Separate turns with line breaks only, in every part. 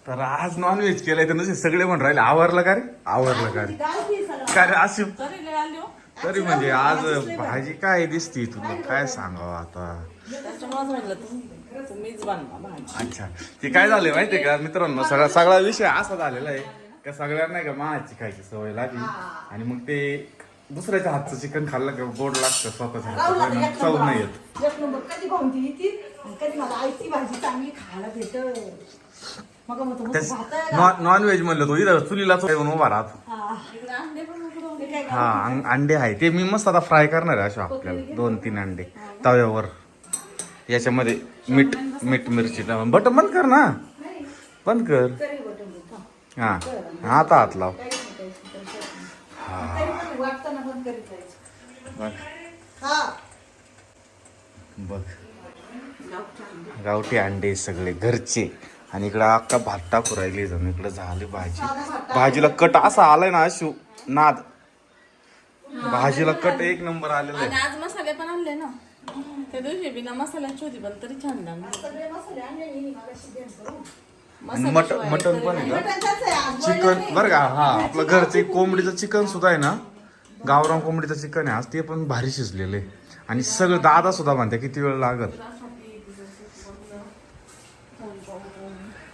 तर आज नॉनव्हेज केलंय तर नसे सगळे म्हणून राहिले आवरलं का रे आवरलं का रे काय रे अशी तरी म्हणजे आज भाजी काय दिसती तुला काय सांगावं आता. अच्छा ते काय झालंय माहितीये का मित्रांनो सगळा विषय असा झालेला आहे का सगळ्यांना नाही का माहाची खायची सवय लागली आणि मग ते दुसऱ्याच्या हातचं चिकन खाल्लं का गोड लागतं स्वतःच्या हातचं चव नाही येत.
कधी भावती ती कधी मला आईची भाजी चांगली खायला भेटत.
नॉनव्हेज म्हणलं तो इथं चुलीला उभा राहतो. हा अंडे आहे ते मी मस्त आता फ्राय करणार आहे अशा आपल्याला 2-3 अंडे तव्यावर याच्यामध्ये मीठ मिरची बटर बंद कर ना बंद कर. हा आता हात लाव. बघ गावठी अंडे सगळे घरचे आणि इकडं अख्खा भात टाकू राहिली जाऊन इकडं झाली भाजीला कट असा आलाय ना अशू नाद भाजीला कट एक नंबर आलेला आहे.
आज मसाले पण आणले ना त्या दिवशी बिना मसाल्याची होती पण तरी छान लागली.
मटन पण आहे का चिकन बरं का. हा आपलं घरचे कोंबडीचं चिकन सुद्धा आहे ना गावरान कोंबडीचं चिकन आहे आज ते पण भारी शिजलेलं आहे आणि सगळं दादा सुद्धा म्हणते किती वेळ लागत.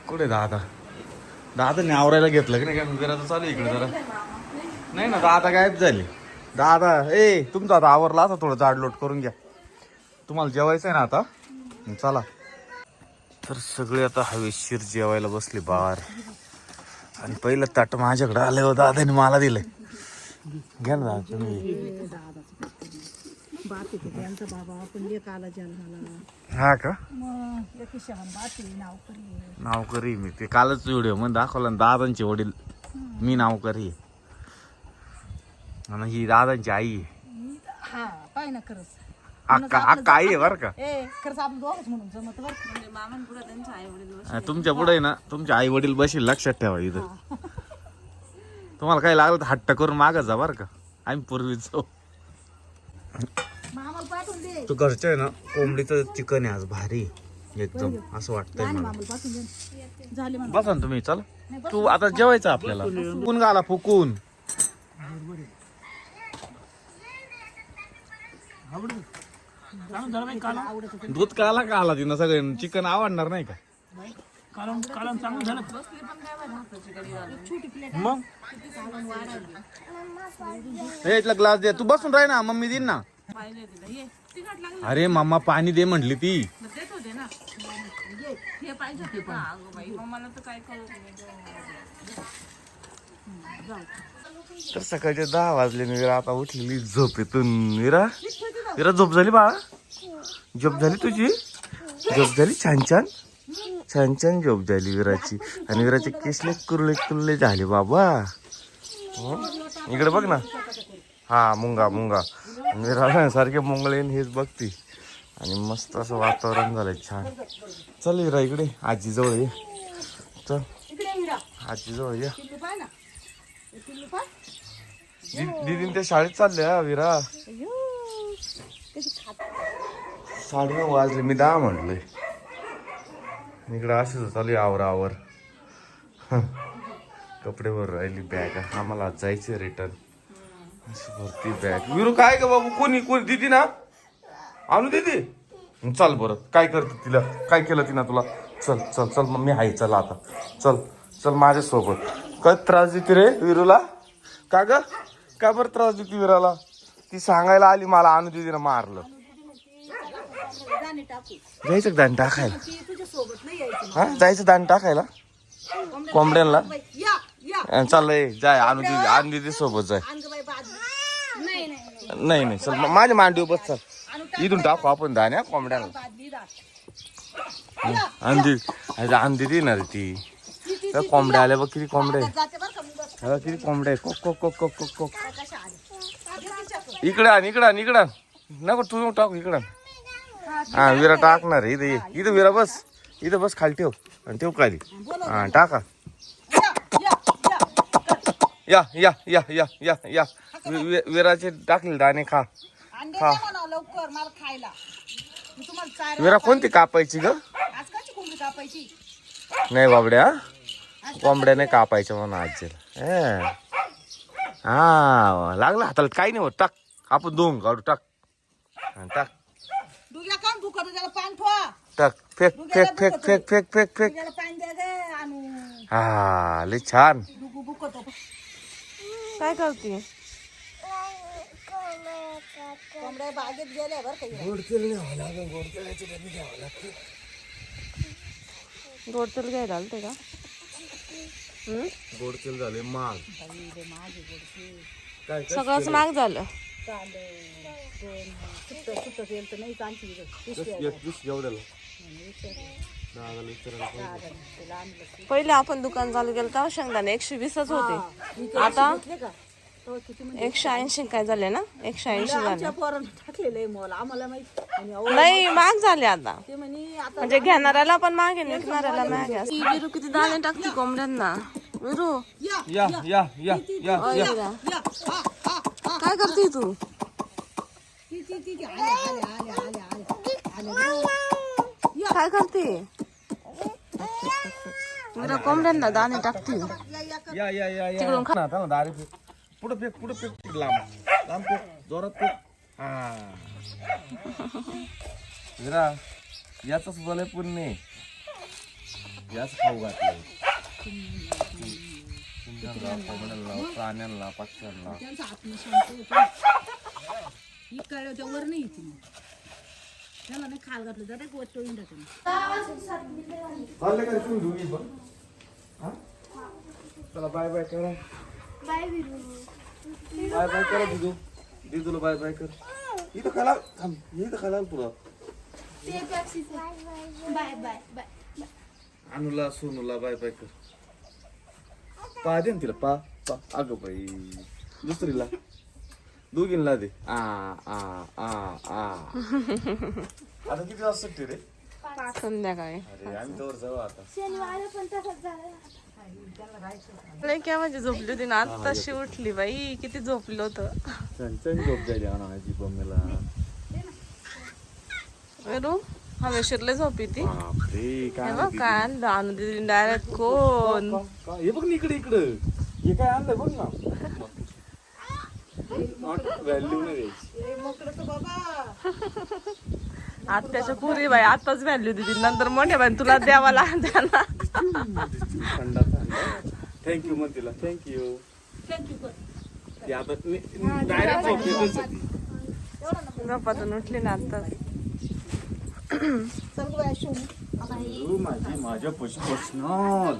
कुठे दादाने आवरायला घेतलं की नाही का जरा चालू इकडे जरा नाही ना दादा गायब झाली. दादा तुमचा आता आवरला आता थोडं जाडलोट करून घ्या तुम्हाला जेवायचं आहे ना आता चला. तर सगळे आता हवेशीर जेवायला बसले बार आणि पहिलं ताट माझ्याकडे आलं हो दादाने मला दिलंय घ्या ना तुम्ही. हा का नावकरी मी ते कालच व्हिडिओ मध्ये दाखवला दादांचे वडील मी नावकरी आणि ही दादांची आई अक्का आई आहे बर का. तुमच्या पुढे ना तुमचे आई वडील बशील लक्षात ठेवा इथं. तुम्हाला काय लागलं तर हट्ट करून मागत जा बर का आम्ही पूर्वी जाऊ. तू घरचं आहे ना कोंबडीचं चिकन आहे आज भारी एकदम असं वाटतंय मला. बसा ना तुम्ही चला तू आता जेवायचं आपल्याला फुकून घाला फुकून. दूध काला का आला तिनं सगळं चिकन आवडणार नाही का मग इथला ग्लास दे तू बसून राह ना मम्मी देईन ना. अरे मम्मा पाणी दे म्हटली ती. तर सकाळचे 10 वाजले मीरा आता उठलेली झोपेतून. मीरा झोप झाली बाळा झोप झाली तुझी झोप झाली छान छान छान छान झोप झाली विराची आणि विराचे केसले कुरले झाले बाबा. इकडे बघ ना हा मुंगा विरा सारखे मुंगळे हेच बघती आणि मस्त असं वातावरण झालंय छान. चल विरा इकडे आजी जवळ ये चल आजी जवळ ये. दीदीन त्या शाळेत चालल्या विरा 9:30 वाजले मी 10 म्हटलंय. इकडं असंच चालू आवर कपडे भर राहिली बॅग आम्हाला जायचं रिटर्न अशी भरती बॅग. विरू काय ग बाबू कोणी दिदी ना आणू दिदी चल बरं काय करते तिला काय केलं तिनं तुला चल चल चल मग मी आहे चल आता चल चल माझ्यासोबत. काय त्रास देते रे विरूला का ग का बरं त्रास देते विराला. ती सांगायला आली मला आणू दिदीनं मारलं. जायचं दाण टाकायला हा जायचं दाण टाकायला कोंबड्यांना चाललंय जाय आणू दिदी सोबत जाय. नाही चल माझ्या मांडीवर बस चल इथून टाकू आपण दाण्या कोंबड्यांना. अंधी ती ना रे ती कोंबड्या आल्या बघ किती कोंबड्या किती कोंबड्या कोक इकडं नको तू टाकू इकडं. हा विरा टाकणार इथं विरा बस इथं बस खाली ठेव आणि ठेव खाली हा टाका. या या या या या या विराचे टाकले दाणे खा खा. विरा कोणती कापायची ग
कापायची.
नाही बाबड्या कोंबड्या नाही कापायच्या म्हणून आजीला. हा लागला हाताला काही नाही होत. टाक आपण दोन काढू. टाक हा, टाक
दुगला काम भुकत त्याला पान ठेवा.
टाक. Fake fake fake fake fake fake fake.
त्याला पान द्या ग आणू.
हा लय छान.
दुगू भुकत.
काय करते?
कोंबड्या बागेत गेल्या बरं काही.
गोड तेल घ्यायला आलते का?
गोड तेल झाले माग. काय
सगळंच महाग झालं.
सुट्ट तेल तर नाही चालती.
पहिले आपण दुकान चालू केलं तेव्हा शेंगदाणे 120च होते. आता 180 काय झाले ना? 180 झाले.
पोरांना टाकलेलं आहे मोल आम्हाला माहित. आणि अहो,
नाही महाग झाले आता.
ते म्हणे आता
म्हणजे घेणाऱ्याला पण महाग आहे, विकणाऱ्याला महाग आहे. ती विरू किती दाणे टाकते कोंबड्यांना. विरू
या
या या या या
ओय रा.
या हा हा हा.
काय करते तू?
ती आले.
काय करते? विरू कोंबड्यांना दाणे टाकते.
या या या
तिकडून खा.
ना दारी फेक. पुढे फेक पुढे फेक. लांब लांब फेक. जोरात फेक. हा जरा याच बोलाय पुण्य. याच खाऊ घातलं. प्राण्यांना पक्ष्यांना.
त्यांचा आत्मशांत होतो. ही कळलं त्या वर नाही येते. त्याला नाही खाल घातलं तर एक वरतो इंडा त्यांनी.
चला बाय बाय करा. बाय बाय करा दिदू. दिदूला बाय बाय कर. इथं खाला थांब. इथं खाला पुढं.
Bye bye bye.
अनुला सोनूला बाय बाय कर. पा दे ना तिला. पा पा. अगं बाई दुसरीला दोघींना दे. आ आ आ आ. आता किती वाजता सुट्टी रे?
संध्याकाळी.
अरे आम्ही तर जाऊ आता.
शनिवार पण तसंच झालं.
लय काय म्हणजे झोपली होती ना, आत्ताशी उठली बाई. किती झोपलं होतं.
चंचन झोप जायली आणायची मम्मीला.
विरू हवेशीर लय झोप येते.
बापरे काय
हे बघ काय आणलं आणून दिली डायरेक्ट. कोण
हे बघ ना इकडे इकडे. हे काय आणलंय बघ ना. व्हॅल्यू नाही द्यायची.
मोकळं तर बाबा.
आत्याच्या पुरी बाई आताच व्हॅल्यू दिली, नंतर मोठ्या बाई तुला द्यावा लागला ना.
थंडा थंडा. थँक्यू मग तिला. थँक्यू. ती आता डायरेक्ट झोपेतच होती.
झोपातून उठली ना आता.
चल गं बाय, शिव.
माझी माझ्या पशु पर्सनल.